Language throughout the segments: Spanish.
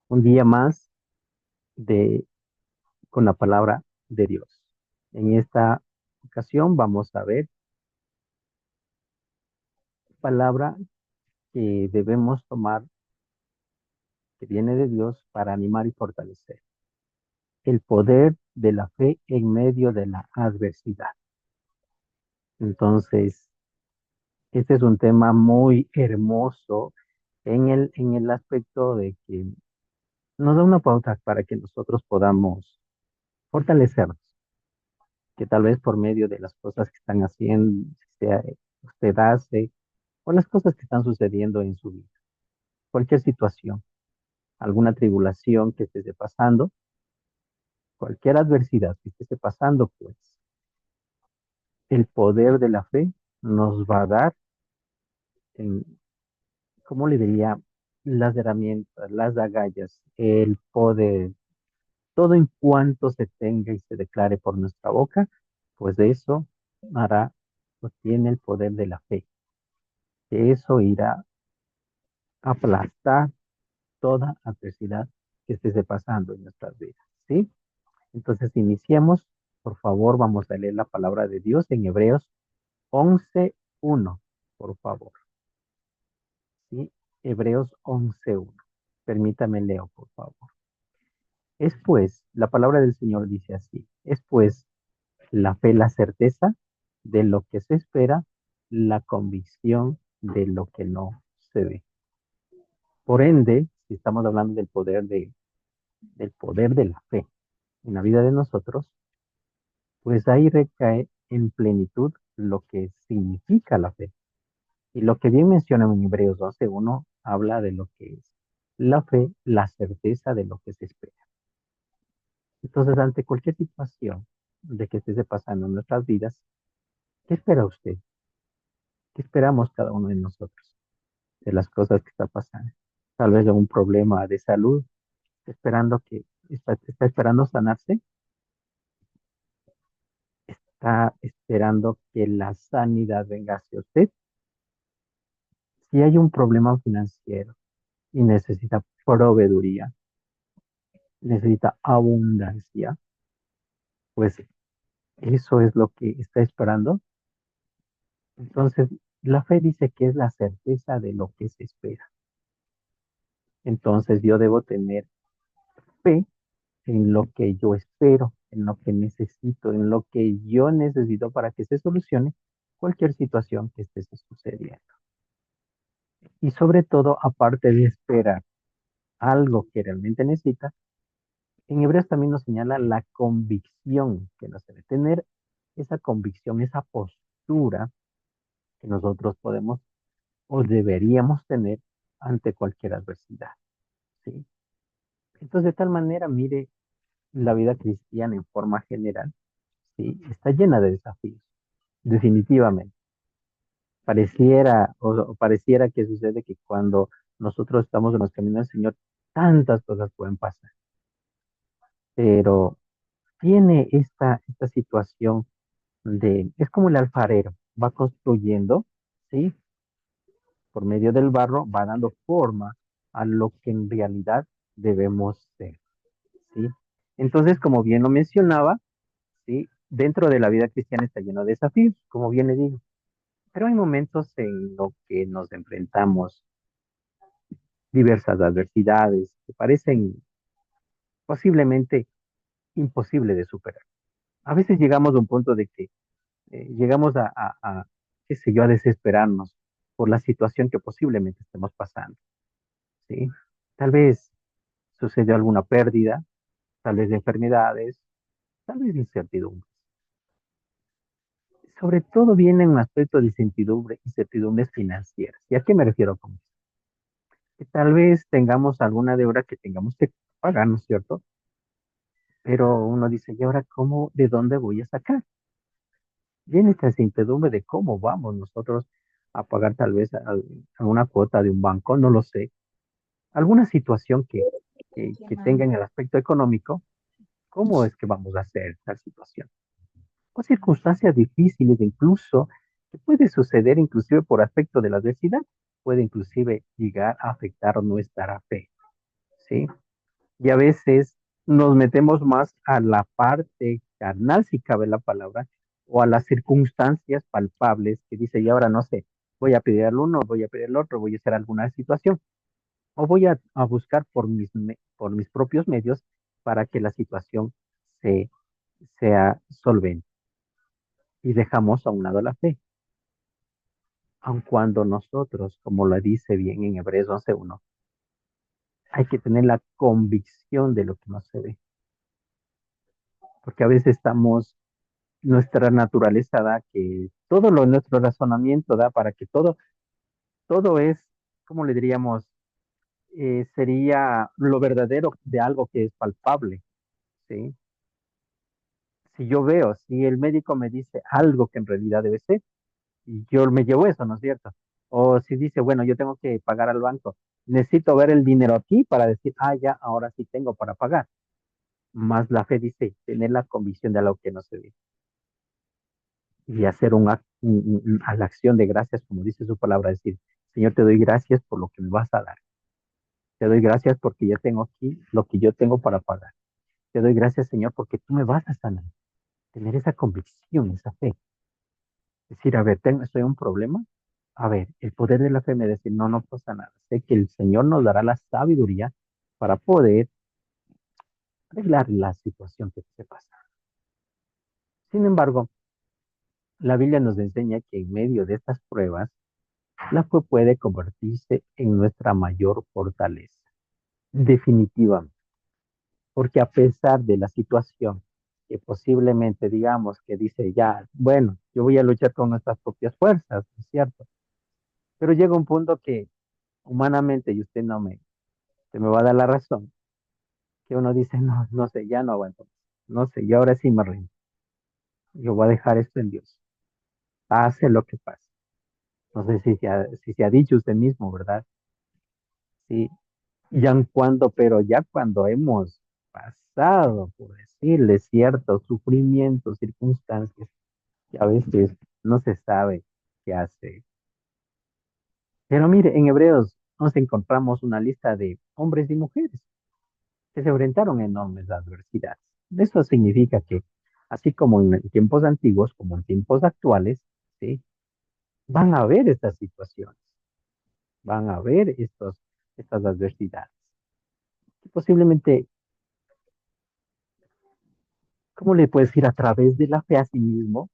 Un día más de con la palabra de Dios. En esta ocasión vamos a ver palabra que debemos tomar, que viene de Dios para animar y fortalecer. El poder de la fe en medio de la adversidad. Entonces, este es un tema muy hermoso en el aspecto de que nos da una pauta para que nosotros podamos fortalecernos, que tal vez por medio de las cosas que están haciendo, sea usted hace, o las cosas que están sucediendo en su vida. Cualquier situación, alguna tribulación que esté pasando, cualquier adversidad que esté pasando, pues el poder de la fe nos va a dar, en, ¿cómo le diría? Las herramientas, las agallas, el poder, todo en cuanto se tenga y se declare por nuestra boca, pues de eso hará, pues tiene el poder de la fe, que eso irá a aplastar toda adversidad que esté pasando en nuestras vidas, ¿sí? Entonces iniciemos, por favor, vamos a leer la palabra de Dios en Hebreos 11:1, por favor, ¿sí? Hebreos 11:1. Permítame leo, por favor. Es pues, la palabra del Señor dice así, es pues la fe, la certeza de lo que se espera, la convicción de lo que no se ve. Por ende, si estamos hablando del poder de la fe en la vida de nosotros, pues ahí recae en plenitud lo que significa la fe. Y lo que bien menciona en Hebreos 12:1 habla de lo que es la fe, la certeza de lo que se espera. Entonces, ante cualquier situación de que esté pasando en nuestras vidas, ¿qué espera usted? ¿Qué esperamos cada uno de nosotros de las cosas que está pasando? Tal vez algún problema de salud, esperando que está esperando sanarse, está esperando que la sanidad venga hacia usted. Si hay un problema financiero y necesita proveeduría, necesita abundancia, pues eso es lo que está esperando. Entonces, la fe dice que es la certeza de lo que se espera. Entonces, yo debo tener fe en lo que yo espero, en lo que necesito, en lo que yo necesito para que se solucione cualquier situación que esté sucediendo. Y sobre todo, aparte de esperar algo que realmente necesita, en Hebreos también nos señala la convicción que nos debe tener, esa convicción, esa postura que nosotros podemos o deberíamos tener ante cualquier adversidad, ¿sí? Entonces, de tal manera, mire, la vida cristiana en forma general, ¿sí? Está llena de desafíos, definitivamente. O pareciera que sucede que cuando nosotros estamos en los caminos del Señor, tantas cosas pueden pasar, pero tiene esta situación es como el alfarero, va construyendo, ¿sí? Por medio del barro, va dando forma a lo que en realidad debemos ser, ¿sí? Entonces, como bien lo mencionaba, ¿sí? Dentro de la vida cristiana está lleno de desafíos, como bien le digo, pero hay momentos en los que nos enfrentamos diversas adversidades que parecen posiblemente imposibles de superar. A veces llegamos a un punto de que llegamos qué sé yo, a desesperarnos por la situación que posiblemente estemos pasando, ¿sí? Tal vez sucedió alguna pérdida, tal vez de enfermedades, tal vez de incertidumbre. Sobre todo viene un aspecto de incertidumbres financieras. ¿Y a qué me refiero con eso? Que tal vez tengamos alguna deuda que tengamos que pagar, ¿no es cierto? Pero uno dice, ¿y ahora cómo, de dónde voy a sacar? Viene esta incertidumbre de cómo vamos nosotros a pagar tal vez a una cuota de un banco, no lo sé. Alguna situación que tenga en el aspecto económico, ¿cómo es que vamos a hacer tal situación? O circunstancias difíciles, incluso, que puede suceder inclusive por aspecto de la adversidad, puede inclusive llegar a afectar nuestra fe, ¿sí? Y a veces nos metemos más a la parte carnal, si cabe la palabra, o a las circunstancias palpables que dice, y ahora no sé, voy a pedir al uno, voy a pedir al otro, voy a hacer alguna situación, o voy a buscar por mis propios medios para que la situación se, sea solvente. Y dejamos a un lado la fe, aun cuando nosotros, como lo dice bien en Hebreos 11:1, hay que tener la convicción de lo que no se ve, porque a veces nuestra naturaleza da que todo lo nuestro razonamiento da para que todo es, ¿cómo le diríamos? Sería lo verdadero de algo que es palpable, ¿sí? Si yo veo, si el médico me dice algo que en realidad debe ser, y yo me llevo eso, ¿no es cierto? O si dice, bueno, yo tengo que pagar al banco, necesito ver el dinero aquí para decir, ah, ya, ahora sí tengo para pagar. Más la fe dice, tener la convicción de algo que no se ve y hacer a la acción de gracias, como dice su palabra, decir, Señor, te doy gracias por lo que me vas a dar. Te doy gracias porque ya tengo aquí lo que yo tengo para pagar. Te doy gracias, Señor, porque tú me vas a sanar. Tener esa convicción, esa fe. Decir, a ver, estoy en un problema. A ver, el poder de la fe me dice, no, no pasa nada. Sé que el Señor nos dará la sabiduría para poder arreglar la situación que esté pasando. Sin embargo, la Biblia nos enseña que en medio de estas pruebas, la fe puede convertirse en nuestra mayor fortaleza. Definitivamente. Porque a pesar de la situación que posiblemente digamos que dice ya, bueno, yo voy a luchar con nuestras propias fuerzas, ¿es cierto? Pero llega un punto que humanamente, y usted me va a dar la razón, que uno dice, no, no sé, ya no aguanto, no sé, y ahora sí me rindo, yo voy a dejar esto en Dios, pase lo que pase. No sé si se ha dicho usted mismo, ¿verdad? Sí, ya en cuando, pero ya cuando hemos pasado, por decirle, ciertos sufrimientos, circunstancias, que a veces no se sabe qué hacer. Pero mire, en Hebreos nos encontramos una lista de hombres y mujeres que se enfrentaron a enormes adversidades. Eso significa que, así como en tiempos antiguos, como en tiempos actuales, ¿sí? Van a haber estas situaciones, van a haber estas adversidades. Que posiblemente, ¿cómo le puedes decir? A través de la fe a sí mismo,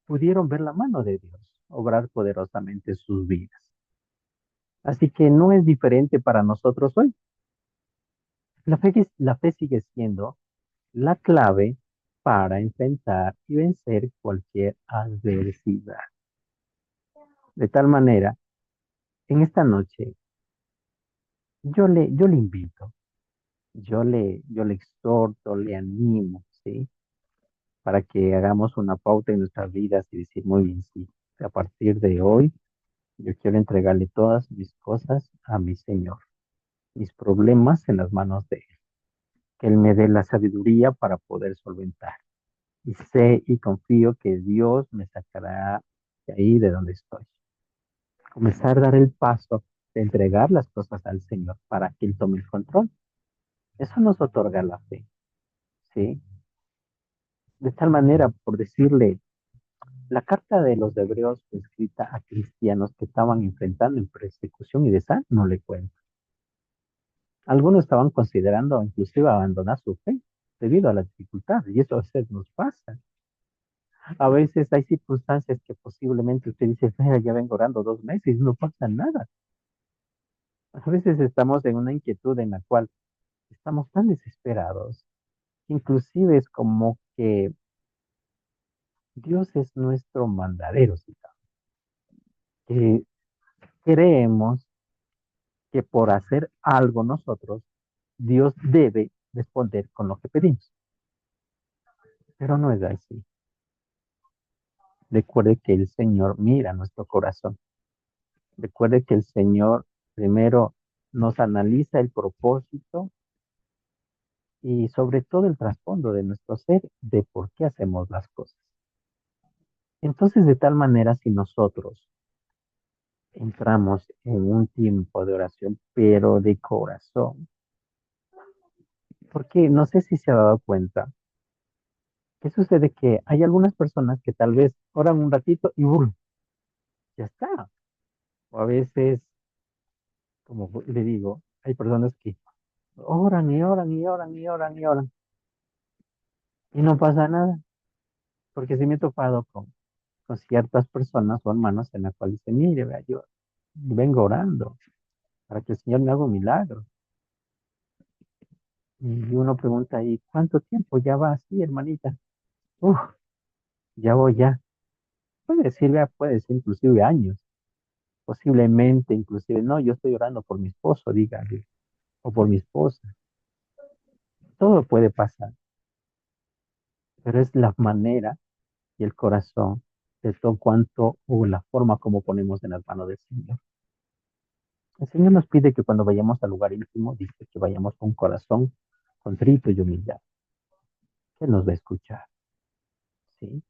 pudieron ver la mano de Dios obrar poderosamente en sus vidas. Así que no es diferente para nosotros hoy. La fe sigue siendo la clave para enfrentar y vencer cualquier adversidad. De tal manera, en esta noche, yo le invito, yo le exhorto, le animo, ¿sí? Para que hagamos una pauta en nuestras vidas y decir, muy bien, sí, a partir de hoy, yo quiero entregarle todas mis cosas a mi Señor, mis problemas en las manos de Él, que Él me dé la sabiduría para poder solventar. Y sé y confío que Dios me sacará de ahí de donde estoy. Comenzar a dar el paso de entregar las cosas al Señor para que Él tome el control. Eso nos otorga la fe, ¿sí? De tal manera, por decirle, la carta de los Hebreos fue escrita a cristianos que estaban enfrentando en persecución y desánimo, no le cuento. Algunos estaban considerando inclusive abandonar su fe debido a la dificultad, y eso a veces nos pasa. A veces hay circunstancias que posiblemente usted dice, "Mira, ya vengo orando 2 meses y no pasa nada". A veces estamos en una inquietud en la cual estamos tan desesperados, inclusive es como que Dios es nuestro mandadero, ¿sí? Que creemos que por hacer algo nosotros, Dios debe responder con lo que pedimos, pero no es así. Recuerde que el Señor mira nuestro corazón. Recuerde que el Señor primero nos analiza el propósito y sobre todo el trasfondo de nuestro ser, de por qué hacemos las cosas. Entonces, de tal manera, si nosotros entramos en un tiempo de oración, pero de corazón, Porque no sé si se ha dado cuenta, que sucede que hay algunas personas que tal vez oran un ratito y ¡brum! Ya está. O a veces, como le digo, hay personas que oran y oran y oran y oran y oran y no pasa nada. Porque sí me he topado con ciertas personas o hermanos en la cual dice, mire, vea, yo vengo orando para que el Señor me haga un milagro. Y uno pregunta ahí, ¿cuánto tiempo ya va así, hermanita? Uf, ya voy ya. Puede decir, vea, puede decir inclusive años, posiblemente inclusive, no, yo estoy orando por mi esposo, dígale, o por mi esposa. Todo puede pasar, pero es la manera y el corazón de todo cuanto o la forma como ponemos en las manos del Señor. El Señor nos pide que cuando vayamos al lugar íntimo, dice que vayamos con corazón contrito y humillado. Él nos va a escuchar, ¿sí?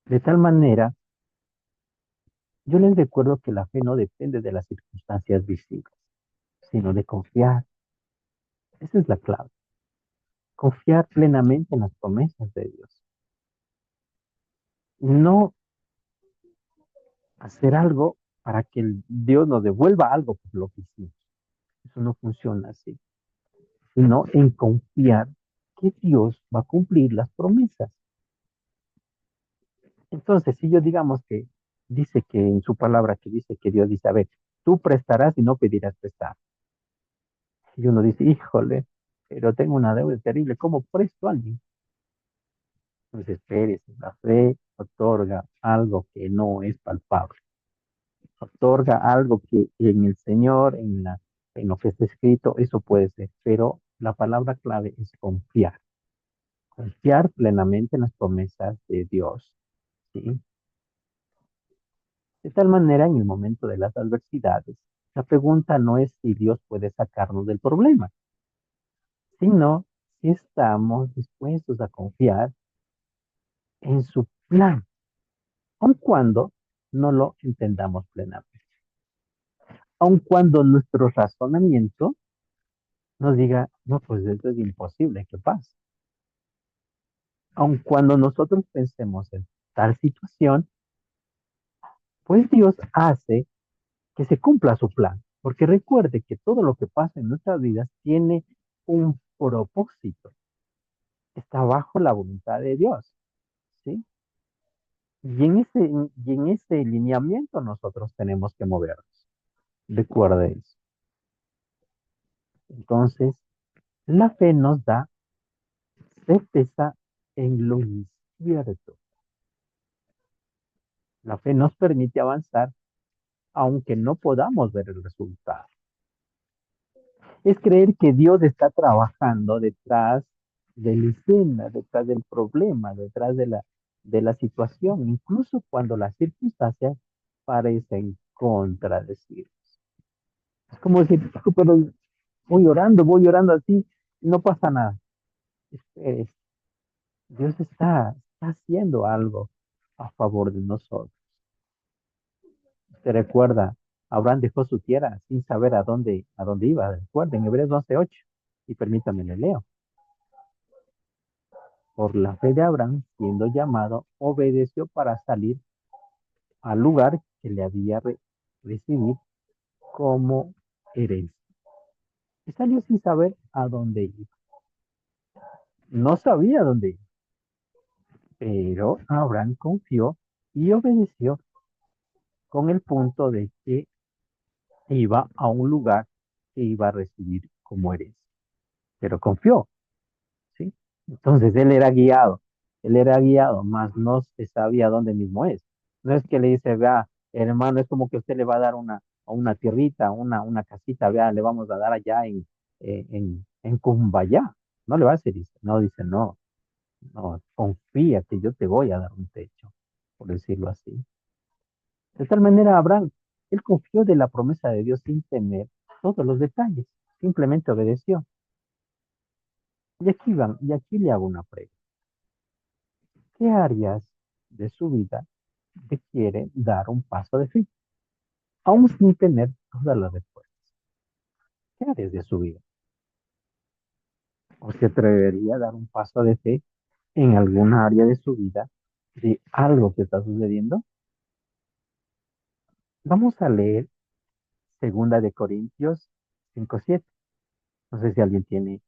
De tal manera, yo les recuerdo que la fe no depende de las circunstancias visibles, sino de confiar. Esa es la clave. Confiar plenamente en las promesas de Dios. No hacer algo para que Dios nos devuelva algo por lo que hicimos. Eso no funciona así. Sino en confiar que Dios va a cumplir las promesas. Entonces, si yo digamos que dice que en su palabra que dice que Dios dice, a ver, tú prestarás y no pedirás prestar. Y uno dice, híjole, pero tengo una deuda terrible, ¿cómo presto a alguien? Entonces, espérese, la fe otorga algo que no es palpable, otorga algo que en el Señor, en lo que está escrito, eso puede ser, pero la palabra clave es confiar, confiar plenamente en las promesas de Dios, ¿sí? De tal manera, en el momento de las adversidades, la pregunta no es si Dios puede sacarnos del problema, sino si estamos dispuestos a confiar en su plan, aun cuando no lo entendamos plenamente, aun cuando nuestro razonamiento nos diga, no, pues esto es imposible que pase, aun cuando nosotros pensemos en tal situación, pues Dios hace que se cumpla su plan, porque recuerde que todo lo que pasa en nuestras vidas tiene un propósito, está bajo la voluntad de Dios, ¿sí? Y en ese lineamiento nosotros tenemos que movernos. Recuerde eso. Entonces, la fe nos da certeza en lo incierto. La fe nos permite avanzar aunque no podamos ver el resultado. Es creer que Dios está trabajando detrás de la escena, detrás del problema, detrás de la situación, incluso cuando las circunstancias parecen contradecir. Es como decir, pero voy orando así, y no pasa nada. Espere, Dios está haciendo algo a favor de nosotros. Se recuerda, Abraham dejó su tierra sin saber a dónde iba. Recuerden, Hebreos 11:8. Y permítanme le leo. Por la fe de Abraham, siendo llamado, obedeció para salir al lugar que le había recibido como herencia. Y salió sin saber a dónde iba. No sabía dónde iba, pero Abraham confió y obedeció con el punto de que iba a un lugar que iba a recibir como herencia. Pero confió, ¿sí? Entonces él era guiado, mas no se sabía dónde mismo es. No es que le dice, vea, hermano, es como que usted le va a dar una tierrita, una casita, vea, le vamos a dar allá en Cumbayá. No le va a decir, dice, no, no, confía que yo te voy a dar un techo, por decirlo así. De tal manera, Abraham, él confió de la promesa de Dios sin tener todos los detalles, simplemente obedeció. Y aquí le hago una pregunta. ¿Qué áreas de su vida requiere dar un paso de fe, aún sin tener todas las respuestas? ¿Qué áreas de su vida? o se atrevería a dar un paso de fe en alguna área de su vida de algo que está sucediendo. Vamos a leer Segunda de Corintios 5:7. No sé si alguien tiene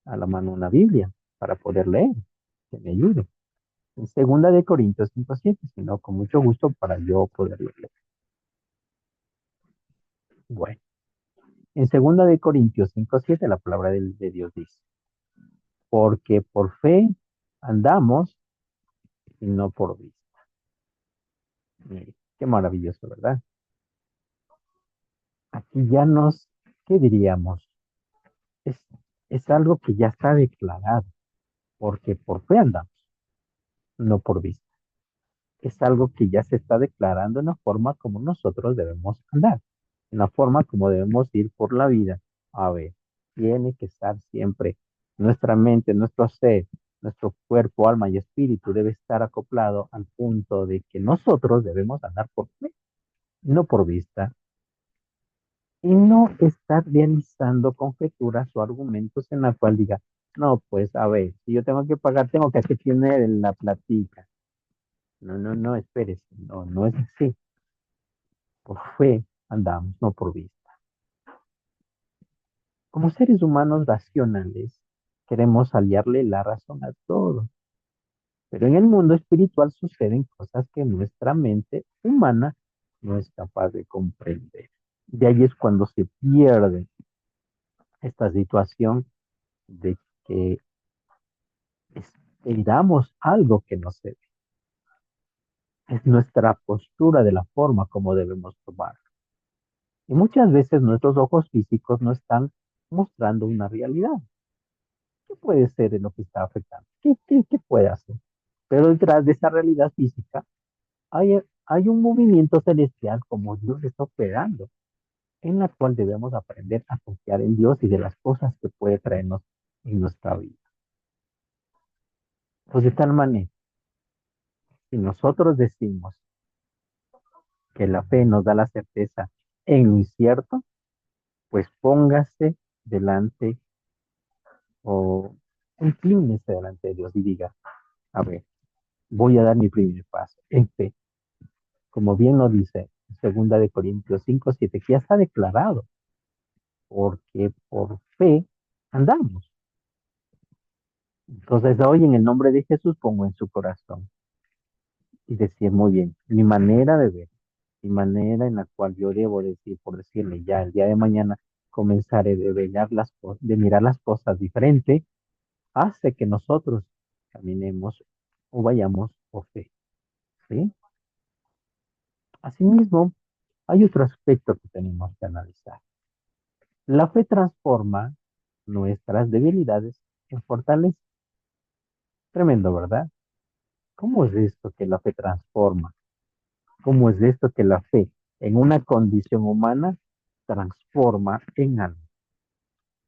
a la mano una Biblia para poder leer, que me ayude. En Segunda de Corintios 5:7, si no, con mucho gusto para yo poderlo leer. Bueno, en Segunda de Corintios 5:7 la palabra de Dios dice, porque por fe andamos y no por vista. Qué maravilloso, ¿verdad? Aquí ya ¿qué diríamos? Es, es algo que ya está declarado, porque por fe andamos, no por vista. Es algo que ya se está declarando en la forma como nosotros debemos andar, en la forma como debemos ir por la vida. A ver, tiene que estar siempre nuestra mente, nuestro ser, nuestro cuerpo, alma y espíritu debe estar acoplado al punto de que nosotros debemos andar por fe, no por vista, y no estar realizando conjeturas o argumentos en la cual diga, no, pues a ver, si yo tengo que pagar, tengo que tener la platica. No, no, no, espérese, no, no es así. Por fe andamos, no por vista. Como seres humanos racionales, queremos aliarle la razón a todo, pero en el mundo espiritual suceden cosas que nuestra mente humana no es capaz de comprender. De ahí es cuando se pierde esta situación de que esperamos algo que no se ve. Es nuestra postura de la forma como debemos tomar. Y muchas veces nuestros ojos físicos no están mostrando una realidad. ¿Qué puede ser en lo que está afectando? ¿Qué puede hacer? Pero detrás de esa realidad física hay un movimiento celestial como Dios está operando, en la cual debemos aprender a confiar en Dios y de las cosas que puede traernos en nuestra vida. Pues de tal manera, si nosotros decimos que la fe nos da la certeza en lo incierto, pues póngase delante o inclínese delante de Dios y diga, a ver, voy a dar mi primer paso en fe, como bien lo dice en Segunda de Corintios 5:7, que ya está declarado, porque por fe andamos. Entonces hoy en el nombre de Jesús pongo en su corazón y decir muy bien, mi manera de ver, mi manera en la cual yo debo decir, por decirle ya el día de mañana, comenzaré de mirar de mirar las cosas diferente, hace que nosotros caminemos o vayamos por fe, ¿sí? Asimismo, hay otro aspecto que tenemos que analizar. La fe transforma nuestras debilidades en fortaleza. Tremendo, ¿verdad? ¿Cómo es esto que la fe transforma? ¿Cómo es esto que la fe en una condición humana transforma en algo?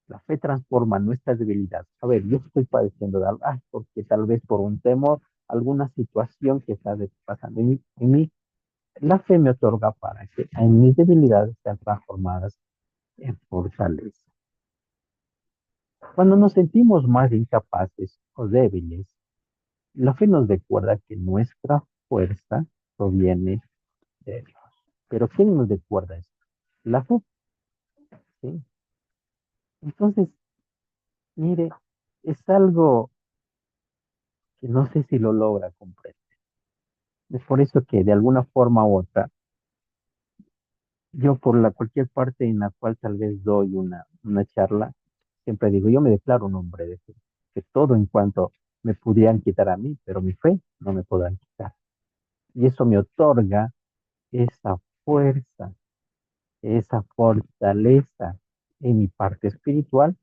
La fe transforma nuestras debilidades. A ver, yo estoy padeciendo de algo, porque tal vez por un temor, alguna situación que está pasando en mí, la fe me otorga para que en mis debilidades sean transformadas en fortaleza. Cuando nos sentimos más incapaces o débiles, la fe nos recuerda que nuestra fuerza proviene de Dios. Pero ¿quién nos recuerda esto? La fe, ¿sí? Entonces, mire, es algo que no sé si lo logra comprender. Es por eso que de alguna forma u otra, yo por cualquier parte en la cual tal vez doy una charla, siempre digo, yo me declaro un hombre de fe, que todo en cuanto me pudieran quitar a mí, pero mi fe no me podrán quitar. Y eso me otorga esa fuerza, esa fortaleza en mi parte espiritual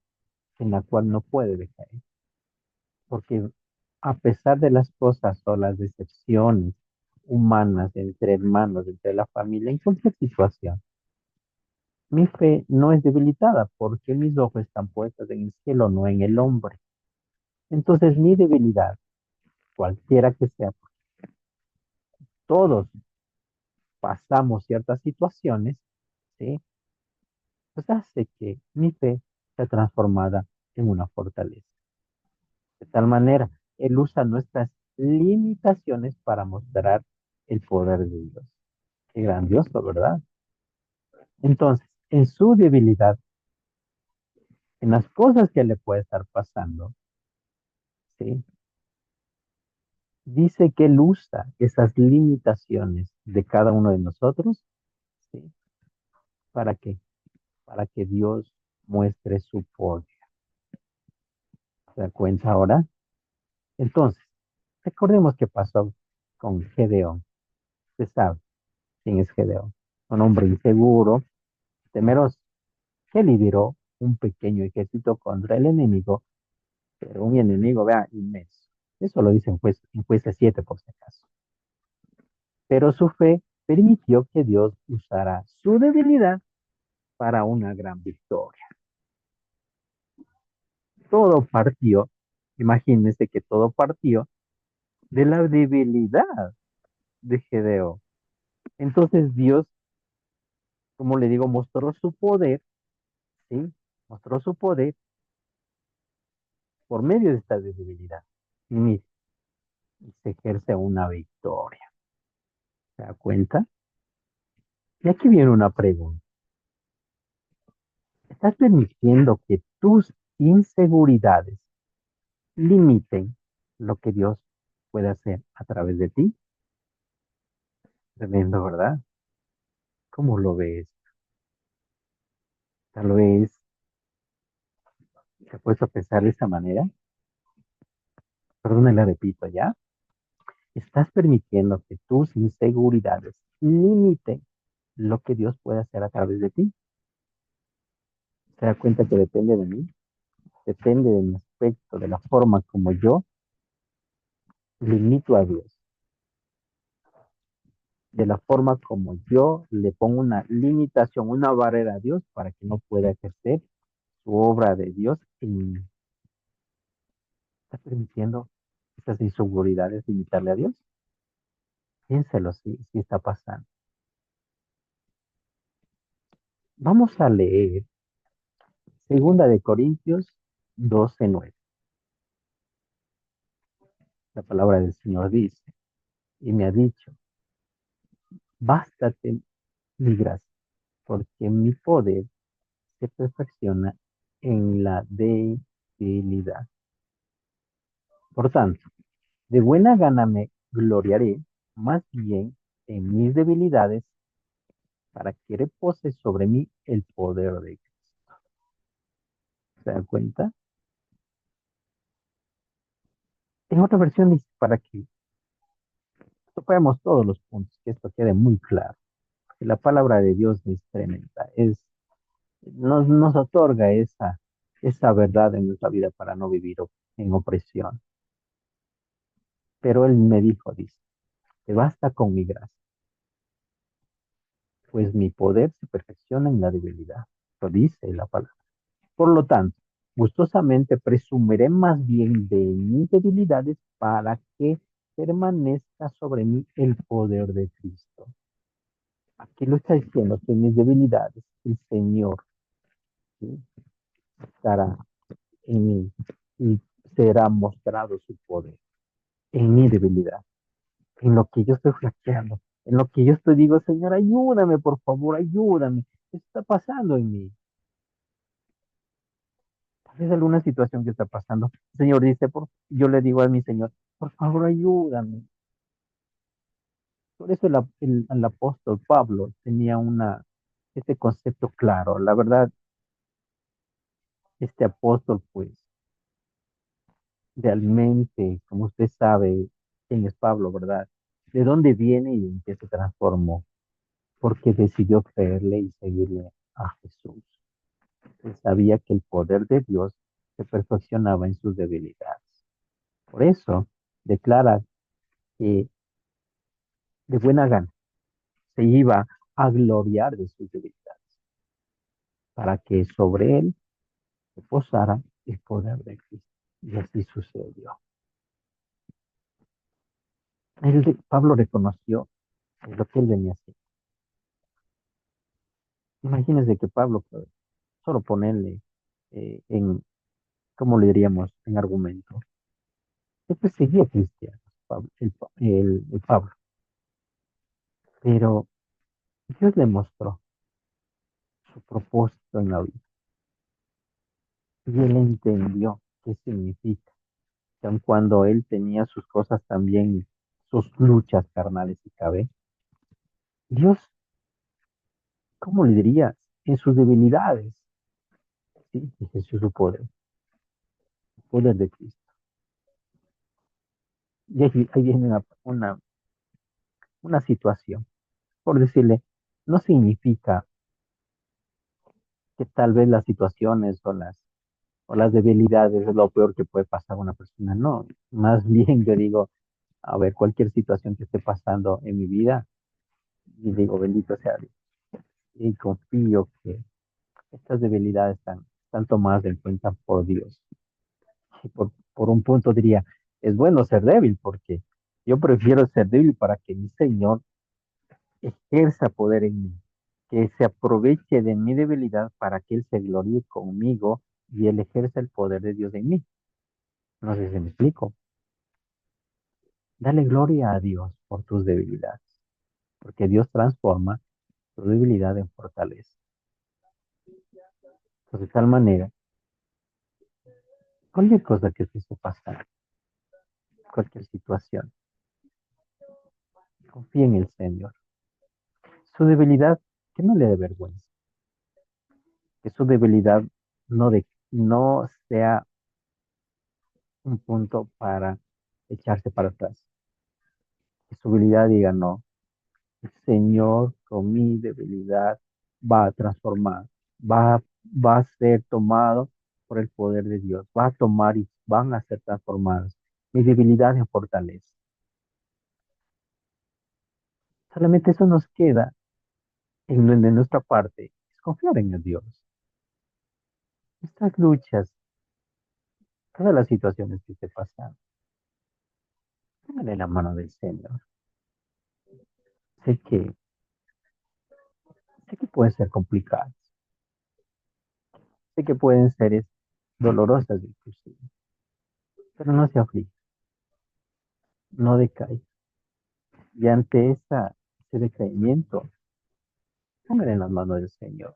en la cual no puede decaer. Porque a pesar de las cosas o las decepciones humanas entre hermanos, entre la familia, en cualquier situación, mi fe no es debilitada porque mis ojos están puestos en el cielo, no en el hombre. Entonces mi debilidad, cualquiera que sea, todos pasamos ciertas situaciones, ¿sí? Pues hace que mi fe sea transformada en una fortaleza. De tal manera, Él usa nuestras limitaciones para mostrar el poder de Dios. Qué grandioso, ¿verdad? Entonces, en su debilidad, en las cosas que le puede estar pasando, ¿sí? Dice que Él usa esas limitaciones de cada uno de nosotros, ¿sí? ¿Para qué? Para que Dios muestre su poder. ¿Se da cuenta ahora? Entonces, recordemos qué pasó con Gedeón. Se sabe quién es Gedeón. Un hombre inseguro, temeroso, que lideró un pequeño ejército contra el enemigo, pero un enemigo, vea, inmenso. Eso lo dice en Jueces 7, por si acaso. Pero su fe permitió que Dios usara su debilidad para una gran victoria. Todo partió, imagínense que todo partió de la debilidad de Gedeón. Entonces Dios, como le digo, mostró su poder, ¿sí? Mostró su poder por medio de esta debilidad. Y mire, y se ejerce una victoria. ¿Se da cuenta? Y aquí viene una pregunta. ¿Estás permitiendo que tus inseguridades limiten lo que Dios puede hacer a través de ti? Tremendo, ¿verdad? ¿Cómo lo ves? Tal vez te has puesto a pensar de esta manera. Perdón, le repito ya. Estás permitiendo que tus inseguridades limiten lo que Dios puede hacer a través de ti. ¿Se da cuenta que depende de mí? Depende de mi aspecto, de la forma como yo limito a Dios, de la forma como yo le pongo una limitación, una barrera a Dios para que no pueda ejercer su obra de Dios en mí. ¿Estás permitiendo esas inseguridades limitarle a Dios? Piénselo si está pasando. Vamos a leer Segunda de Corintios 12:9. La palabra del Señor dice, y me ha dicho, bástate mi gracia, porque mi poder se perfecciona en la debilidad. Por tanto, de buena gana me gloriaré más bien en mis debilidades para que repose sobre mí el poder de Cristo. ¿Se dan cuenta? En otra versión dice, para que topemos todos los puntos, que esto quede muy claro. Que la palabra de Dios es tremenda, nos otorga esa verdad en nuestra vida para no vivir en opresión. Pero Él me dijo, dice, te basta con mi gracia, pues mi poder se perfecciona en la debilidad. Lo dice la palabra. Por lo tanto, gustosamente presumiré más bien de mis debilidades para que permanezca sobre mí el poder de Cristo. Aquí lo está diciendo que en mis debilidades el Señor, ¿sí?, estará en mí y será mostrado su poder en mi debilidad, en lo que yo estoy flaqueando, en lo que yo estoy digo, Señor, ayúdame, por favor, ayúdame. ¿Qué está pasando en mí? Tal vez alguna situación que está pasando. El Señor dice, yo le digo a mi Señor, por favor, ayúdame. Por eso el apóstol Pablo tenía este concepto claro. La verdad, este apóstol, pues, realmente, como usted sabe, quién es Pablo, ¿verdad? ¿De dónde viene y en qué se transformó? Porque decidió creerle y seguirle a Jesús. Él sabía que el poder de Dios se perfeccionaba en sus debilidades. Por eso declara que de buena gana se iba a gloriar de sus debilidades, para que sobre él reposara el poder de Cristo. Y así sucedió. Pablo reconoció lo que él venía haciendo. Imagínense que Pablo, solo ponerle en ¿cómo le diríamos en argumento? Él perseguía cristianos, el Pablo, pero Dios le mostró su propósito en la vida y él entendió qué significa, que aun cuando él tenía sus cosas también, sus luchas carnales y cabe, Dios, ¿cómo le dirías? En sus debilidades, ¿sí? Ejerció su poder, el poder de Cristo. Y ahí viene una situación, por decirle, no significa que tal vez las situaciones o las debilidades es lo peor que puede pasar a una persona. No, más bien yo digo, a ver, cualquier situación que esté pasando en mi vida, y digo, bendito sea Dios, y confío que estas debilidades están tomadas en cuenta por Dios. Y por un punto diría, es bueno ser débil, porque yo prefiero ser débil para que mi Señor ejerza poder en mí, que se aproveche de mi debilidad para que Él se gloríe conmigo y Él ejerza el poder de Dios en mí. No sé si me explico. Dale gloria a Dios por tus debilidades, porque Dios transforma tu debilidad en fortaleza. Entonces, de tal manera, cualquier cosa que te esté pasando, cualquier situación, confía en el Señor. Su debilidad, que no le dé vergüenza, que su debilidad no sea un punto para echarse para atrás. Que su debilidad diga, no, el Señor con mi debilidad va a transformar, va a ser tomado por el poder de Dios, va a tomar y van a ser transformados. Mi debilidad en fortaleza. Solamente eso nos queda de nuestra parte, es confiar en el Dios. Estas luchas, todas las situaciones que te pasan, póngale la mano del Señor. Sé que, sé que pueden ser complicadas, sé que pueden ser dolorosas inclusive, pero no se aflige, no decae. Y ante ese decaimiento, póngale en las manos del Señor.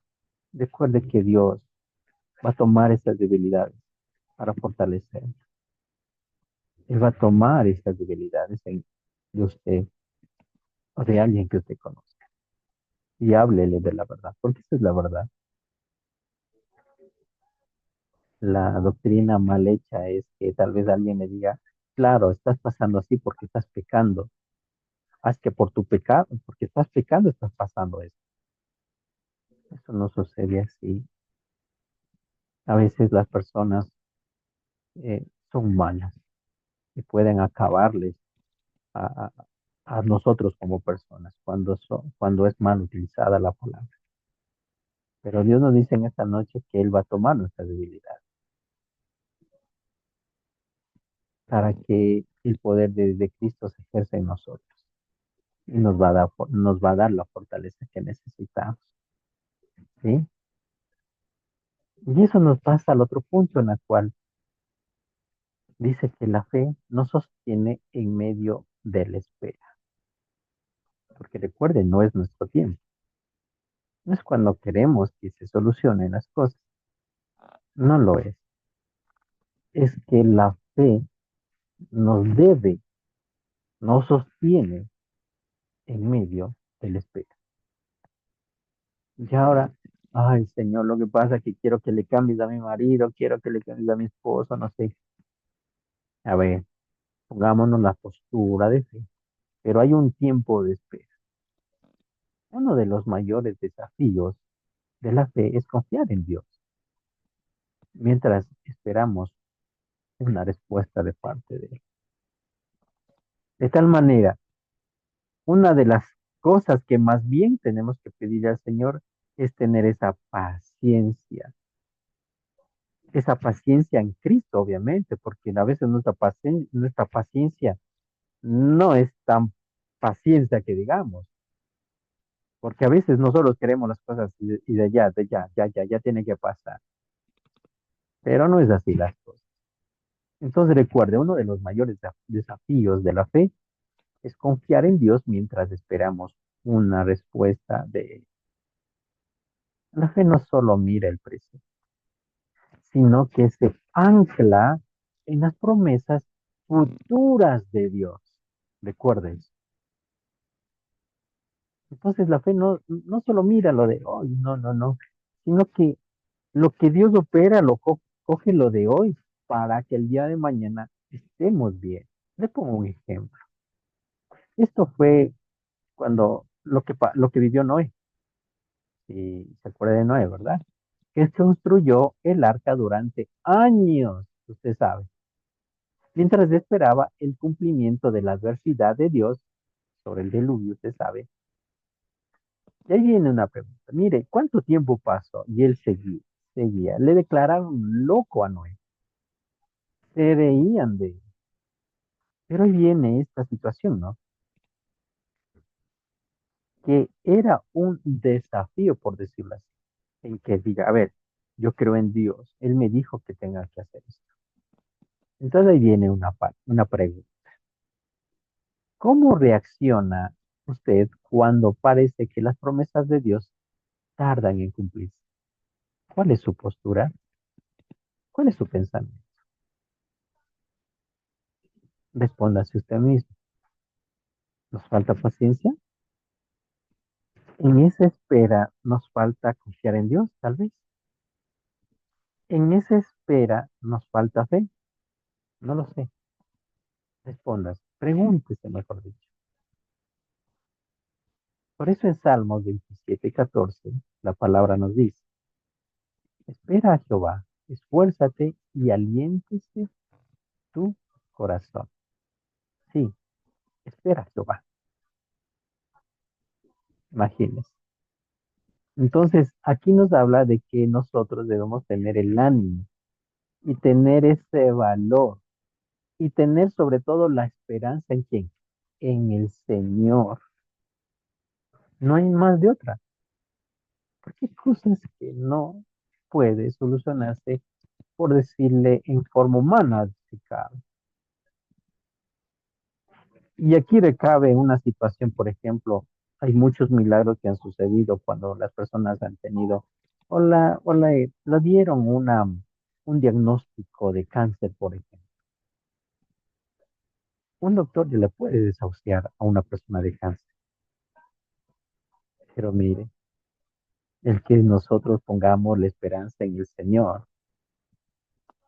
Recuerde que Dios va a tomar estas debilidades para fortalecer. Él va a tomar estas debilidades de usted o de alguien que usted conozca y háblele de la verdad, porque esa es la verdad. La doctrina mal hecha es que tal vez alguien le diga, claro, estás pasando así porque estás pecando. Haz que por tu pecado, porque estás pecando, estás pasando eso. Eso no sucede así. A veces las personas son malas y pueden acabarles a, a- a nosotros como personas cuando es mal utilizada la palabra. Pero Dios nos dice en esta noche que Él va a tomar nuestra debilidad para que el poder de Cristo se ejerza en nosotros y nos va a dar la fortaleza que necesitamos, ¿sí? Y eso nos pasa al otro punto en el cual dice que la fe no sostiene en medio de la espera, porque recuerden, no es nuestro tiempo, no es cuando queremos que se solucionen las cosas, no lo es. Es que la fe nos debe, nos sostiene en medio de la espera. Y ahora, ay Señor, lo que pasa es que quiero que le cambies a mi marido, quiero que le cambies a mi esposo, no sé. A ver, pongámonos la postura de fe, pero hay un tiempo de espera. Uno de los mayores desafíos de la fe es confiar en Dios, mientras esperamos una respuesta de parte de Él. De tal manera, una de las cosas que más bien tenemos que pedir al Señor es tener esa paciencia en Cristo, obviamente, porque a veces nuestra paciencia no es tan paciencia que digamos, porque a veces nosotros queremos las cosas y de ya tiene que pasar. pero no es así las cosas. Entonces recuerde, uno de los mayores desafíos de la fe es confiar en Dios mientras esperamos una respuesta de Él. La fe no solo mira el presente, sino que se ancla en las promesas futuras de Dios. Recuerden. Entonces la fe no solo mira lo de hoy, no, sino que lo que Dios opera coge lo de hoy para que el día de mañana estemos bien. Le pongo un ejemplo. Esto fue cuando lo que vivió Noé, si se acuerda de Noé, ¿verdad? Que construyó el arca durante años, usted sabe, mientras esperaba el cumplimiento de la adversidad de Dios sobre el diluvio, usted sabe. Y ahí viene una pregunta. Mire, ¿cuánto tiempo pasó? Y él seguía. Le declararon loco a Noé. Se reían de él. Pero ahí viene esta situación, ¿no? Que era un desafío, por decirlo así, en que diga, a ver, yo creo en Dios. Él me dijo que tenga que hacer esto. Entonces ahí viene una pregunta. ¿Cómo reacciona usted cuando parece que las promesas de Dios tardan en cumplirse? ¿Cuál es su postura? ¿Cuál es su pensamiento? Respóndase usted mismo. ¿Nos falta paciencia? En esa espera nos falta confiar en Dios, tal vez. En esa espera nos falta fe. No lo sé. Respondas. Pregúntese, mejor dicho. Por eso en Salmos 27:14 la palabra nos dice, espera a Jehová, esfuérzate y aliéntese tu corazón. Sí, espera a Jehová. Imagínese. Entonces, aquí nos habla de que nosotros debemos tener el ánimo y tener ese valor y tener sobre todo la esperanza en quién, en el Señor. No hay más de otra, porque hay cosas que no puede solucionarse por decirle en forma humana, si cabe. Y aquí recabe una situación, por ejemplo, hay muchos milagros que han sucedido cuando las personas han tenido la dieron un diagnóstico de cáncer, por ejemplo. Un doctor ya le puede desahuciar a una persona de cáncer, pero mire, el que nosotros pongamos la esperanza en el Señor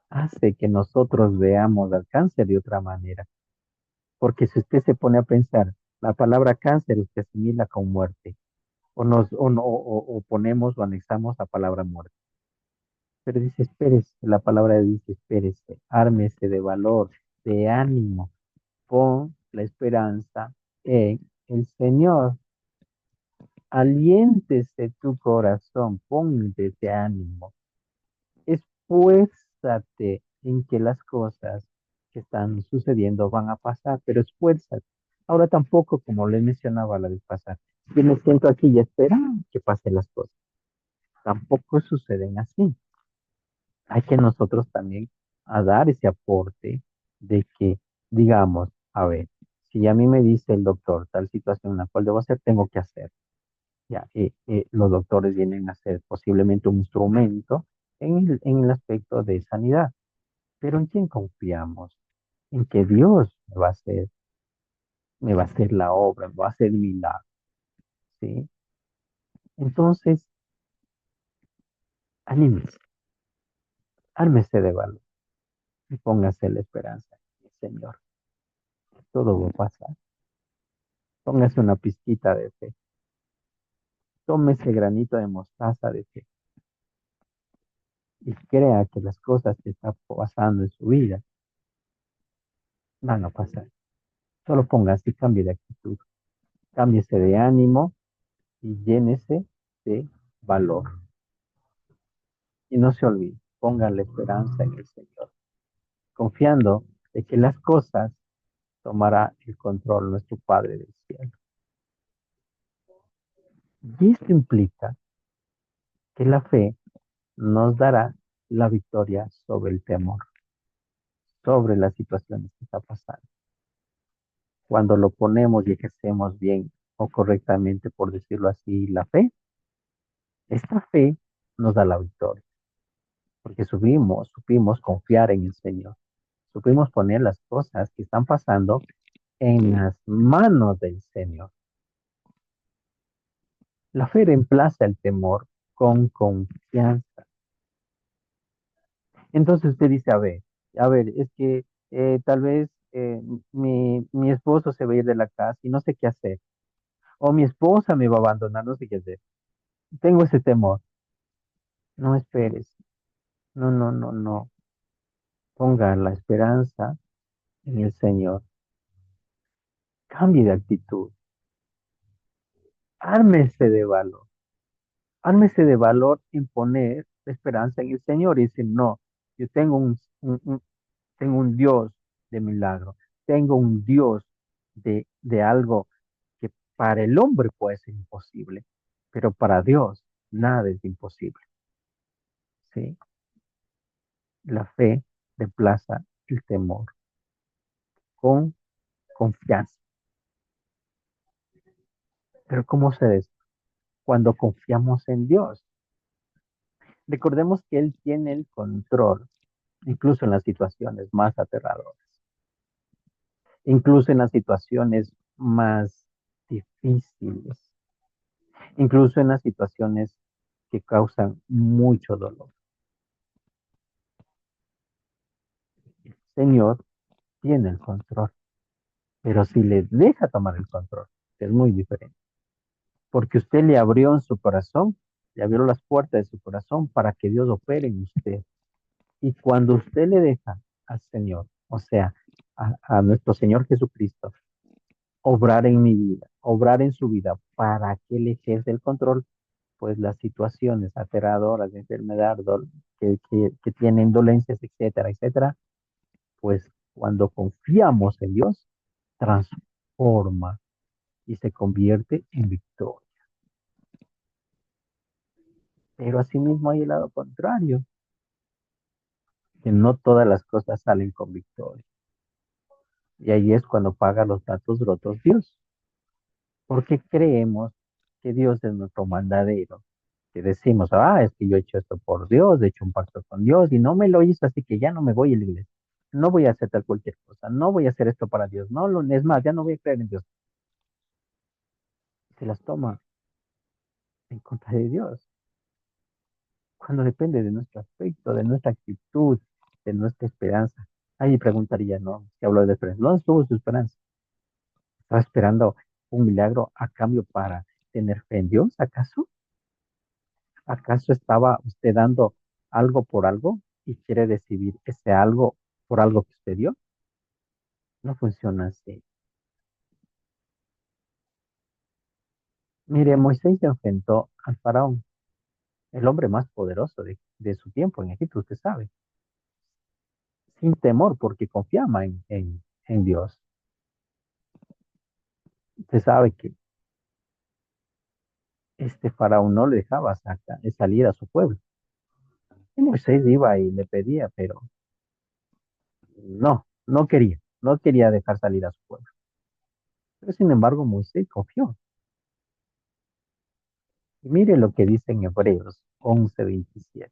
hace que nosotros veamos al cáncer de otra manera. Porque si usted se pone a pensar, la palabra cáncer usted asimila con muerte, o ponemos o anexamos la palabra muerte. Pero dice, espérese, la palabra dice, espérese, ármese de valor, de ánimo, pon la esperanza en el Señor. Aliéntese tu corazón, ponte ese ánimo. Esfuérzate en que las cosas que están sucediendo van a pasar, pero esfuérzate. Ahora tampoco, como les mencionaba la vez pasada, yo me siento aquí y espero que pasen las cosas. Tampoco suceden así. Hay que nosotros también a dar ese aporte de que, digamos, a ver, si a mí me dice el doctor tal situación en la cual debo hacer, tengo que hacer. Ya, los doctores vienen a ser posiblemente un instrumento en el aspecto de sanidad. Pero ¿en quién confiamos? En que Dios me va a hacer la obra, me va a hacer el milagro, ¿sí? Entonces, anímese, ármese de valor y póngase la esperanza en el Señor. Todo va a pasar. Póngase una pizquita de fe. Tome ese granito de mostaza de fe y crea que las cosas que están pasando en su vida van a pasar. Solo póngase y cambie de actitud, cámbiese de ánimo y llénese de valor. Y no se olvide, ponga la esperanza en el Señor, confiando de que las cosas tomará el control nuestro Padre del cielo. Y esto implica que la fe nos dará la victoria sobre el temor, sobre las situaciones que está pasando. Cuando lo ponemos y ejercemos bien o correctamente, por decirlo así, la fe, esta fe nos da la victoria, porque supimos confiar en el Señor, supimos poner las cosas que están pasando en las manos del Señor. La fe reemplaza el temor con confianza. Entonces usted dice, a ver, es que tal vez mi esposo se va a ir de la casa y no sé qué hacer, o mi esposa me va a abandonar, no sé qué hacer. Tengo ese temor. No esperes, no, no, no, no. Ponga la esperanza en el Señor. Cambie de actitud. Ármese de valor. Ármese de valor en poner la esperanza en el Señor y decir, no, yo tengo tengo un Dios de milagro. Tengo un Dios de algo que para el hombre puede ser imposible, pero para Dios nada es imposible. ¿Sí? La fe reemplaza el temor con confianza. Pero ¿cómo se esto? Cuando confiamos en Dios. Recordemos que Él tiene el control, incluso en las situaciones más aterradoras, incluso en las situaciones más difíciles, incluso en las situaciones que causan mucho dolor. El Señor tiene el control, pero si le deja tomar el control, es muy diferente, porque usted le abrió en su corazón, le abrió las puertas de su corazón para que Dios opere en usted. Y cuando usted le deja al Señor, o sea, a nuestro Señor Jesucristo, obrar en mi vida, obrar en su vida para que Él ejerza el control, pues las situaciones aterradoras de enfermedad que tienen dolencias, etcétera, etcétera, pues cuando confiamos en Dios, transforma y se convierte en victoria. Pero asimismo hay el lado contrario, que no todas las cosas salen con victoria. Y ahí es cuando paga los datos rotos Dios, porque creemos que Dios es nuestro mandadero, que decimos, es que yo he hecho esto por Dios, he hecho un pacto con Dios y no me lo hizo, así que ya no me voy a la iglesia, no voy a aceptar cualquier cosa, no voy a hacer esto para Dios, no, es más, ya no voy a creer en Dios. Se las toma en contra de Dios, cuando depende de nuestro aspecto, de nuestra actitud, de nuestra esperanza. Ahí preguntaría, ¿no? Si hablo de esperanza, ¿dónde estuvo su esperanza? ¿Estaba esperando un milagro a cambio para tener fe en Dios, acaso? ¿Acaso estaba usted dando algo por algo y quiere recibir ese algo por algo que usted dio? No funciona así. Mire, Moisés se enfrentó al faraón, el hombre más poderoso de su tiempo en Egipto, usted sabe, sin temor porque confiaba en Dios. Usted sabe que este faraón no le dejaba salir a su pueblo. Y Moisés iba y le pedía, pero no quería dejar salir a su pueblo. Pero sin embargo, Moisés confió. Y mire lo que dice en Hebreos 11:27.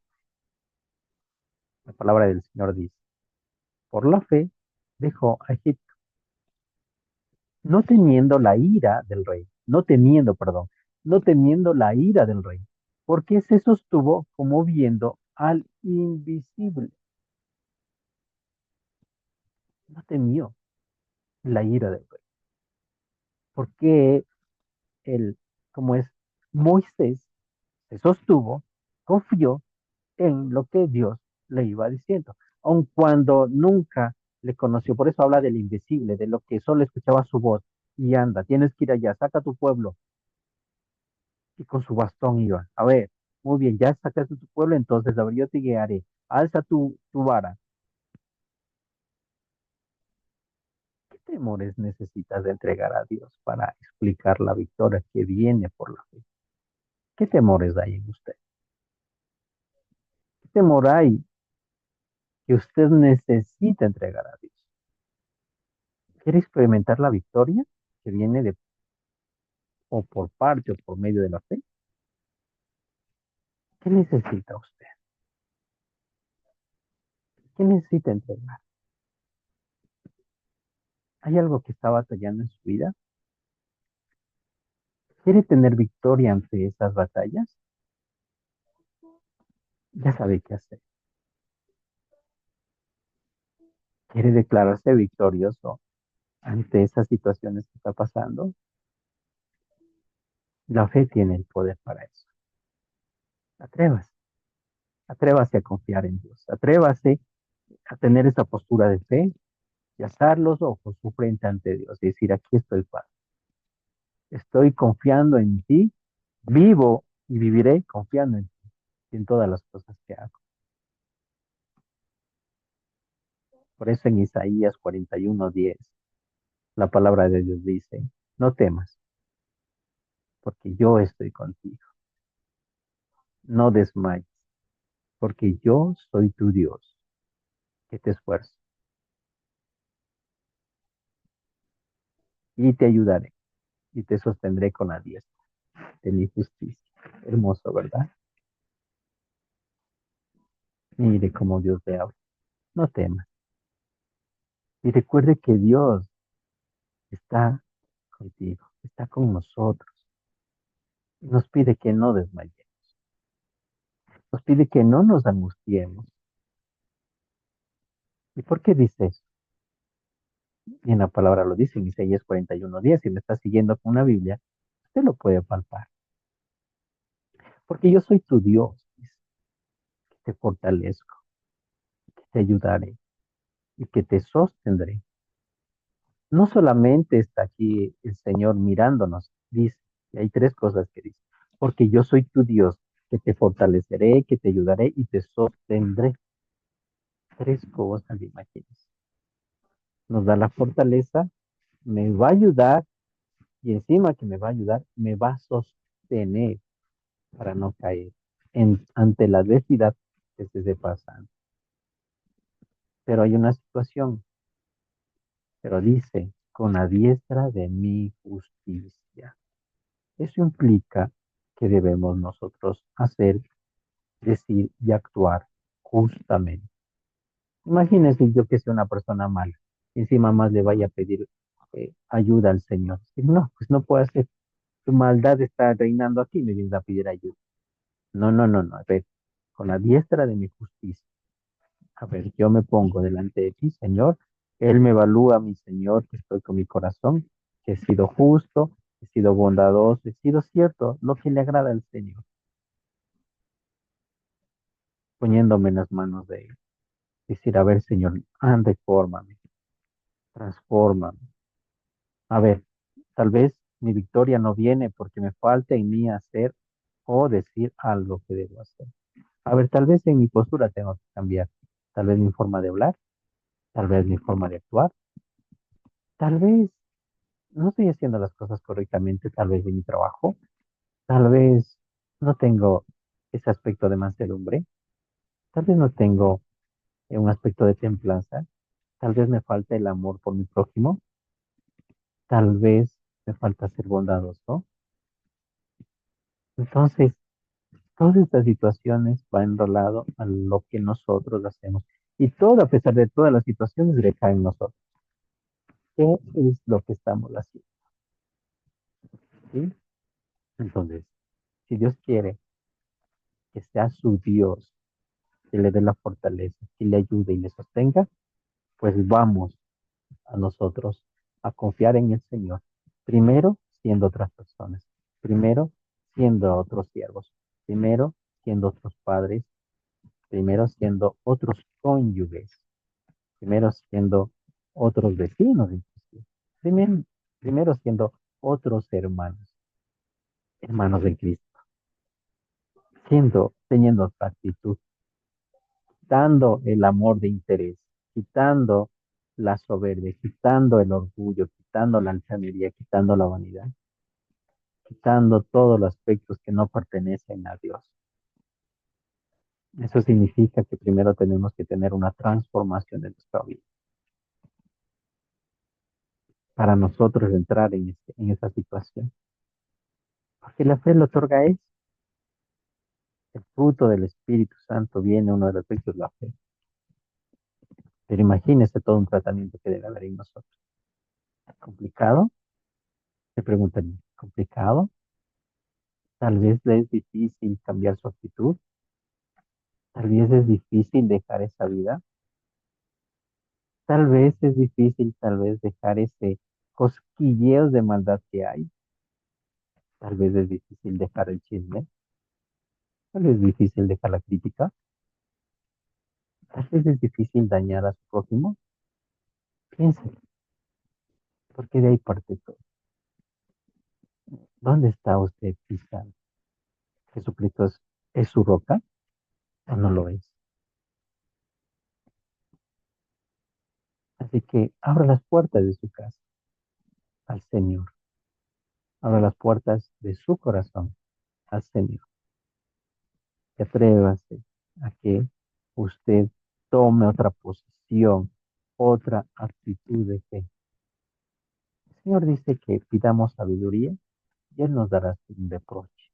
La palabra del Señor dice, por la fe dejó a Egipto, no teniendo la ira del rey, no temiendo la ira del rey, porque se sostuvo como viendo al invisible. No temió la ira del rey, porque él, como es Moisés, se sostuvo, confió en lo que Dios le iba diciendo, aun cuando nunca le conoció. Por eso habla del invisible, de lo que solo escuchaba su voz. Y anda, tienes que ir allá, saca tu pueblo. Y con su bastón iba. A ver, muy bien, ya sacaste tu pueblo, entonces a ver, yo te guiaré. Alza tu vara. ¿Qué temores necesitas de entregar a Dios para explicar la victoria que viene por la fe? ¿Qué temores hay en usted? temor hay que usted necesita entregar a Dios? ¿Quiere experimentar la victoria que viene de o por parte o por medio de la fe? ¿Qué necesita usted? ¿Qué necesita entregar? ¿Hay algo que está batallando en su vida? ¿Quiere tener victoria ante esas batallas? Ya sabe qué hacer. ¿Quiere declararse victorioso ante esas situaciones que está pasando? La fe tiene el poder para eso. Atrévase, atrévase a confiar en Dios, atrévase a tener esa postura de fe y alzar los ojos, su frente ante Dios y decir, aquí estoy, Padre. Estoy confiando en ti, vivo y viviré confiando en ti, en todas las cosas que hago. Por eso en Isaías 41:10, la palabra de Dios dice, no temas, porque yo estoy contigo. No desmayes, porque yo soy tu Dios, que te esfuerzo y te ayudaré y te sostendré con la diestra de mi justicia. Hermoso, ¿verdad? Mire cómo Dios le habla. No temas. Y recuerde que Dios está contigo, está con nosotros. Y nos pide que no desmayemos. Nos pide que no nos angustiemos. ¿Y por qué dice eso? Y en la palabra lo dice en Isaías 41:10. Si me está siguiendo con una Biblia, usted lo puede palpar. Porque yo soy tu Dios, que te fortalezco, que te ayudaré y que te sostendré. No solamente está aquí el Señor mirándonos, dice, y hay tres cosas que dice, porque yo soy tu Dios, que te fortaleceré, que te ayudaré y te sostendré. Tres cosas, imagínense. Nos da la fortaleza, me va a ayudar y encima que me va a ayudar, me va a sostener para no caer ante la adversidad que se esté pasando. Pero hay una situación, pero dice, con la diestra de mi justicia. Eso implica que debemos nosotros hacer, decir y actuar justamente. Imagínense yo que sea una persona mala, y encima más le vaya a pedir ayuda al Señor. Y no, pues no puede hacer, tu maldad está reinando aquí, me vienes a pedir ayuda. No, no, no, no, a ver, con la diestra de mi justicia. A ver, yo me pongo delante de ti, Señor. Él me evalúa, mi Señor, que estoy con mi corazón, que he sido justo, he sido bondadoso, he sido cierto, lo que le agrada al Señor, poniéndome en las manos de Él. Decir, a ver, Señor, reformame, transfórmame. A ver, tal vez mi victoria no viene porque me falta en mí hacer o decir algo que debo hacer. A ver, tal vez en mi postura tengo que cambiar. Tal vez mi forma de hablar, tal vez mi forma de actuar, tal vez no estoy haciendo las cosas correctamente, tal vez en mi trabajo, tal vez no tengo ese aspecto de mansedumbre, tal vez no tengo un aspecto de templanza, tal vez me falta el amor por mi prójimo, tal vez me falta ser bondadoso. Entonces, todas estas situaciones van enrolado a lo que nosotros hacemos. Y todo, a pesar de todas las situaciones, recae en nosotros. ¿Qué es lo que estamos haciendo? ¿Sí? Entonces, si Dios quiere que sea su Dios, que le dé la fortaleza, que le ayude y le sostenga, pues vamos a nosotros a confiar en el Señor. Primero, siendo otras personas. Primero, siendo otros siervos. Primero, siendo otros padres. Primero, siendo otros cónyuges. Primero, siendo otros vecinos, inclusive. Primero siendo otros hermanos, hermanos de Cristo. Teniendo otra actitud, quitando el amor de interés, quitando la soberbia, quitando el orgullo, quitando la altanería, quitando la vanidad, quitando todos los aspectos que no pertenecen a Dios. Eso significa que primero tenemos que tener una transformación de nuestra vida para nosotros entrar en esa situación. Porque la fe lo otorga es el fruto del Espíritu Santo viene, uno de los efectos la fe. Pero imagínese todo un tratamiento que debe haber en nosotros. ¿Complicado? Se preguntan, ¿complicado? Tal vez le es difícil cambiar su actitud. Tal vez es difícil dejar esa vida. Tal vez es difícil, tal vez dejar ese cosquilleo de maldad que hay. Tal vez es difícil dejar el chisme. Tal vez es difícil dejar la crítica. Tal vez es difícil dañar a su prójimo. Piense, porque de ahí parte todo. ¿Dónde está usted pisando? ¿Jesucristo es su roca o no lo es? Así que abra las puertas de su casa al Señor. Abra las puertas de su corazón al Señor. Y atrévase a que usted tome otra posición, otra actitud de fe. El Señor dice que pidamos sabiduría y Él nos dará sin reproche.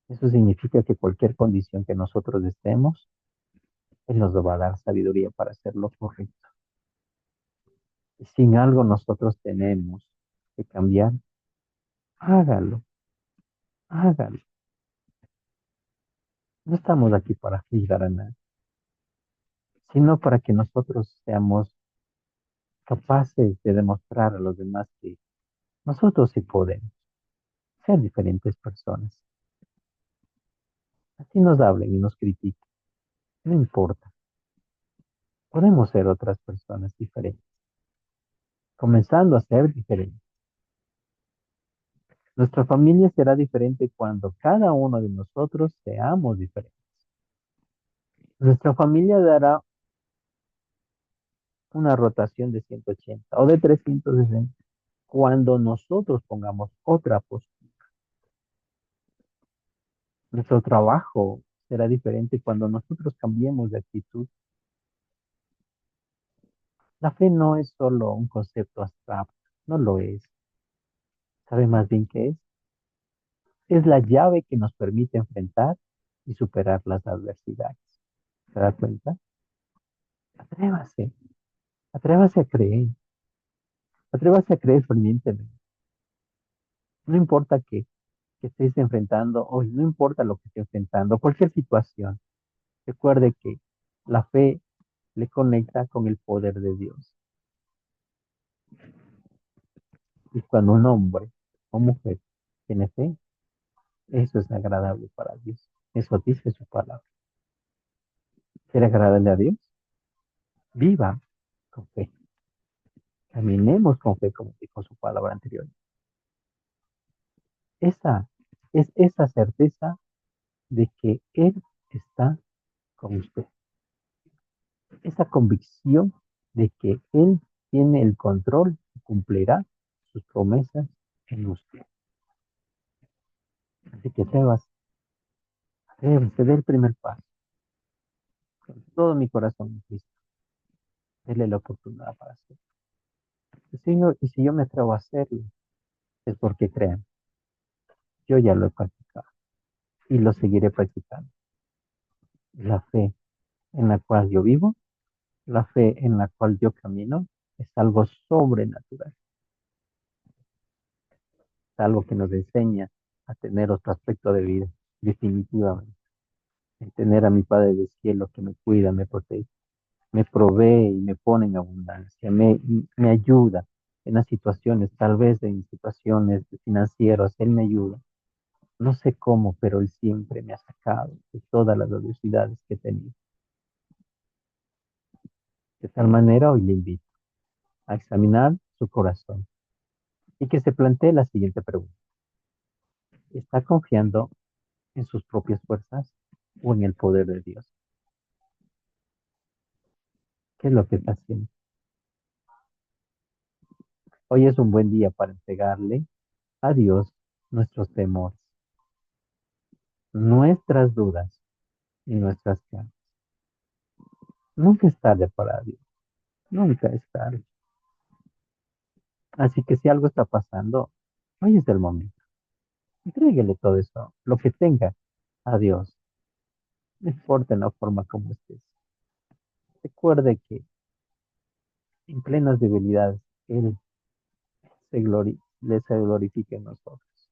Eso significa que cualquier condición que nosotros estemos, Él nos va a dar sabiduría para hacer lo correcto. Y si en algo nosotros tenemos que cambiar, hágalo, hágalo. No estamos aquí para juzgar a nadie, sino para que nosotros seamos capaces de demostrar a los demás que nosotros sí podemos ser diferentes personas. Así nos hablen y nos critiquen, no importa. Podemos ser otras personas diferentes, comenzando a ser diferentes. Nuestra familia será diferente cuando cada uno de nosotros seamos diferentes. Nuestra familia dará una rotación de 180 o de 360 cuando nosotros pongamos otra postura. Nuestro trabajo será diferente cuando nosotros cambiemos de actitud. La fe no es solo un concepto abstracto, no lo es. ¿Sabe más bien qué es? Es la llave que nos permite enfrentar y superar las adversidades. ¿Se da cuenta? Atrévase, atrévase a creer, atrévase a creer fervientemente. No importa que estés enfrentando hoy, no importa lo que esté enfrentando, cualquier situación. Recuerde que la fe le conecta con el poder de Dios. Y cuando un hombre o mujer tiene fe, eso es agradable para Dios. Eso dice su palabra. ¿Quiere agradable a Dios? Viva con fe. Caminemos con fe, como dijo su palabra anterior. Esa es esa certeza de que Él está con usted. Esa convicción de que Él tiene el control y cumplirá sus promesas en usted. Así que atrévase, dé el primer paso. Con todo mi corazón en Cristo, déle la oportunidad para hacerlo. Y si yo me atrevo a hacerlo, es porque crean, yo ya lo he practicado y lo seguiré practicando. La fe en la cual yo vivo, la fe en la cual yo camino, es algo sobrenatural, es algo que nos enseña a tener otro aspecto de vida, definitivamente. El tener a mi Padre del cielo que me cuida, me protege, me provee y me pone en abundancia, me ayuda en las situaciones, tal vez en situaciones financieras, Él me ayuda. No sé cómo, pero Él siempre me ha sacado de todas las adversidades que he tenido. De tal manera, hoy le invito a examinar su corazón y que se plantee la siguiente pregunta. ¿Está confiando en sus propias fuerzas o en el poder de Dios? ¿Qué es lo que está haciendo? Hoy es un buen día para entregarle a Dios nuestros temores, nuestras dudas, y nuestras caras. Nunca es tarde para Dios, nunca es tarde. Así que si algo está pasando, hoy es el momento. Entréguele todo eso, lo que tenga, a Dios. No importa en la forma como estés. Recuerde que en plenas debilidades, Él se glorifica en nosotros.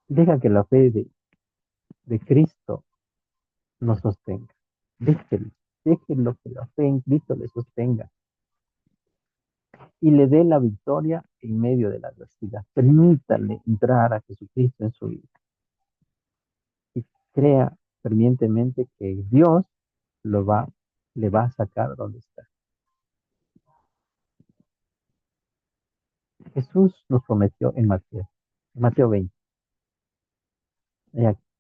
Deja que la fe de Cristo nos sostenga. Déjelo, déjelo que la fe en Cristo le sostenga y le dé la victoria en medio de la adversidad. Permítale entrar a Jesucristo en su vida y crea fervientemente que Dios lo va, le va a sacar donde está. Jesús nos prometió en Mateo 20,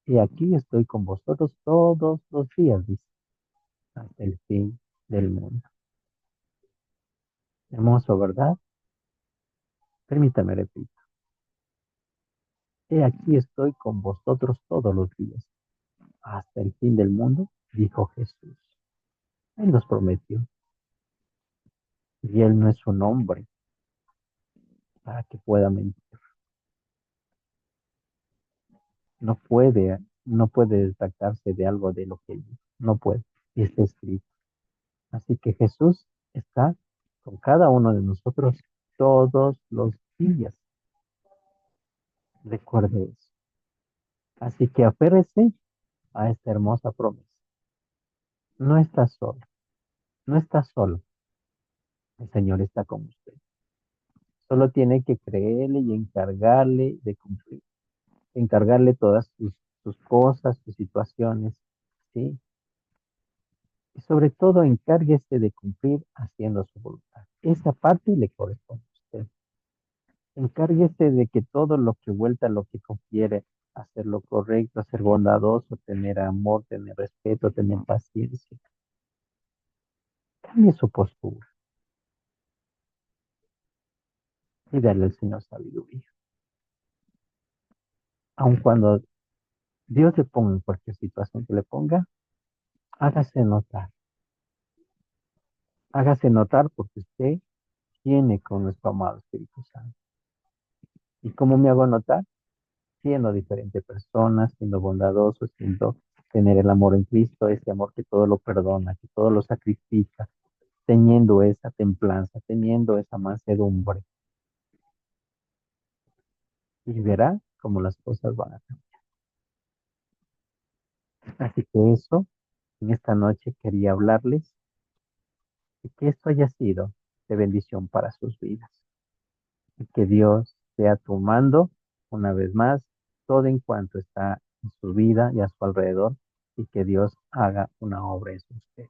y aquí estoy con vosotros todos los días, dice, hasta el fin del mundo. Hermoso, ¿verdad? Permítame repetir. He aquí estoy con vosotros todos los días, hasta el fin del mundo, dijo Jesús. Él nos prometió, y Él no es un hombre para que pueda mentir. No puede destacarse de algo de lo que Él dijo. No puede. Y está escrito. Así que Jesús está con cada uno de nosotros todos los días. Recuerde eso. Así que aférrese a esta hermosa promesa. No está solo, no está solo. El Señor está con usted. Solo tiene que creerle y encargarle de cumplir, encargarle todas sus cosas, sus situaciones, ¿sí? Y sobre todo, encárguese de cumplir haciendo su voluntad. Esa parte le corresponde a usted. Encárguese de que todo lo que vuelta, lo que confiere, hacer lo correcto, ser bondadoso, tener amor, tener respeto, tener paciencia. Cambie su postura y darle al Señor sabiduría. Aun cuando Dios le ponga en cualquier situación que le ponga, hágase notar. Hágase notar porque usted tiene con nuestro amado Espíritu Santo. ¿Y cómo me hago notar? Siendo diferente persona, siendo bondadoso, siendo tener el amor en Cristo, ese amor que todo lo perdona, que todo lo sacrifica, teniendo esa templanza, teniendo esa mansedumbre. Y verá cómo las cosas van a cambiar. Así que eso, en esta noche quería hablarles y que esto haya sido de bendición para sus vidas. Y que Dios sea tomando una vez más todo en cuanto está en su vida y a su alrededor y que Dios haga una obra en usted.